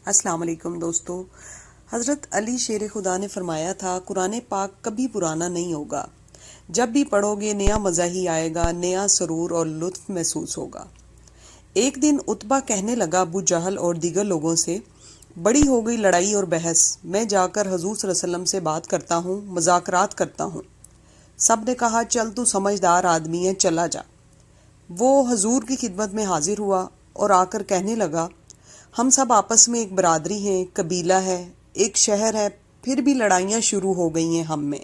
السلام علیکم دوستو. حضرت علی شیر خدا نے فرمایا تھا قرآن پاک کبھی پرانا نہیں ہوگا. جب بھی پڑھو گے نیا مزہ ہی آئے گا، نیا سرور اور لطف محسوس ہوگا. ایک دن عتبہ کہنے لگا ابو جہل اور دیگر لوگوں سے، بڑی ہو گئی لڑائی اور بحث، میں جا کر حضور صلی اللہ علیہ وسلم سے بات کرتا ہوں، مذاکرات کرتا ہوں. سب نے کہا چل تو سمجھدار آدمی ہے، چلا جا. وہ حضور کی خدمت میں حاضر ہوا اور آ کر کہنے لگا، ہم سب آپس میں ایک برادری ہیں، قبیلہ ہے، ایک شہر ہے، پھر بھی لڑائیاں شروع ہو گئی ہیں ہم میں.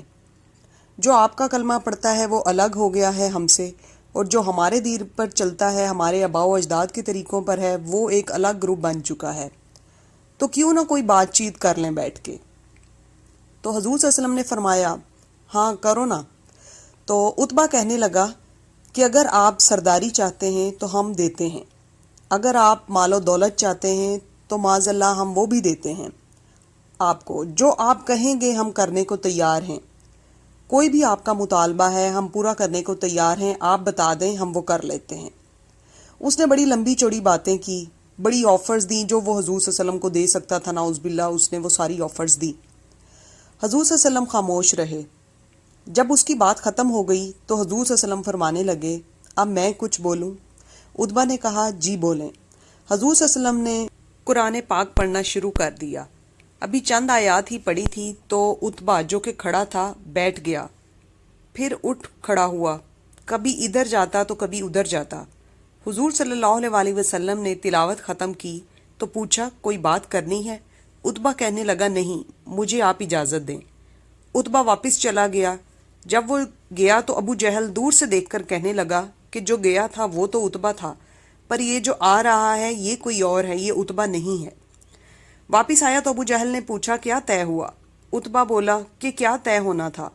جو آپ کا کلمہ پڑھتا ہے وہ الگ ہو گیا ہے ہم سے، اور جو ہمارے دین پر چلتا ہے، ہمارے آباء و اجداد کے طریقوں پر ہے، وہ ایک الگ گروپ بن چکا ہے. تو کیوں نہ کوئی بات چیت کر لیں بیٹھ کے. تو حضور صلی اللہ علیہ وسلم نے فرمایا، ہاں کرو نا. تو عتبہ کہنے لگا کہ اگر آپ سرداری چاہتے ہیں تو ہم دیتے ہیں، اگر آپ مال و دولت چاہتے ہیں تو معاذ اللہ ہم وہ بھی دیتے ہیں آپ کو. جو آپ کہیں گے ہم کرنے کو تیار ہیں. کوئی بھی آپ کا مطالبہ ہے ہم پورا کرنے کو تیار ہیں، آپ بتا دیں ہم وہ کر لیتے ہیں. اس نے بڑی لمبی چوڑی باتیں کی، بڑی آفرز دیں جو وہ حضور صلی اللہ علیہ وسلم کو دے سکتا تھا، نعوذ باللہ اس نے وہ ساری آفرز دی. حضور صلی اللہ علیہ وسلم خاموش رہے. جب اس کی بات ختم ہو گئی تو حضور صلی اللہ علیہ وسلم فرمانے لگے، اب میں کچھ بولوں؟ عتبہ نے کہا جی بولیں. حضور صلی اللہ علیہ وسلم نے قرآن پاک پڑھنا شروع کر دیا. ابھی چند آیات ہی پڑھی تھی تو عتبہ جو کہ کھڑا تھا بیٹھ گیا، پھر اٹھ کھڑا ہوا، کبھی ادھر جاتا تو کبھی ادھر جاتا. حضور صلی اللہ علیہ وسلم نے تلاوت ختم کی تو پوچھا کوئی بات کرنی ہے؟ عتبہ کہنے لگا نہیں، مجھے آپ اجازت دیں. عتبہ واپس چلا گیا. جب وہ گیا تو ابو جہل دور سے دیکھ کر کہنے لگا کہ جو گیا تھا وہ تو عتبہ تھا، پر یہ جو آ رہا ہے یہ کوئی اور ہے، یہ عتبہ نہیں ہے. واپس آیا تو ابو جہل نے پوچھا کیا طے ہوا؟ عتبہ بولا کہ کیا طے ہونا تھا،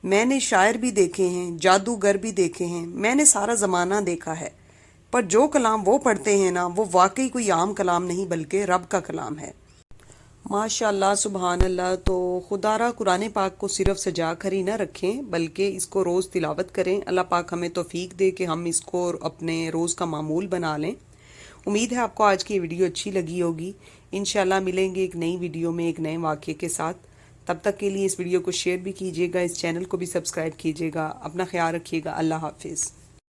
میں نے شاعر بھی دیکھے ہیں، جادوگر بھی دیکھے ہیں، میں نے سارا زمانہ دیکھا ہے، پر جو کلام وہ پڑھتے ہیں نا وہ واقعی کوئی عام کلام نہیں بلکہ رب کا کلام ہے. ماشاء اللہ، سبحان اللہ. تو خدا را قرآن پاک کو صرف سجا کر ہی نہ رکھیں بلکہ اس کو روز تلاوت کریں. اللہ پاک ہمیں توفیق دے کہ ہم اس کو اپنے روز کا معمول بنا لیں. امید ہے آپ کو آج کی ویڈیو اچھی لگی ہوگی. انشاءاللہ ملیں گے ایک نئی ویڈیو میں ایک نئے واقعے کے ساتھ. تب تک کے لیے اس ویڈیو کو شیئر بھی کیجیے گا، اس چینل کو بھی سبسکرائب کیجیے گا. اپنا خیال رکھیے گا. اللہ حافظ.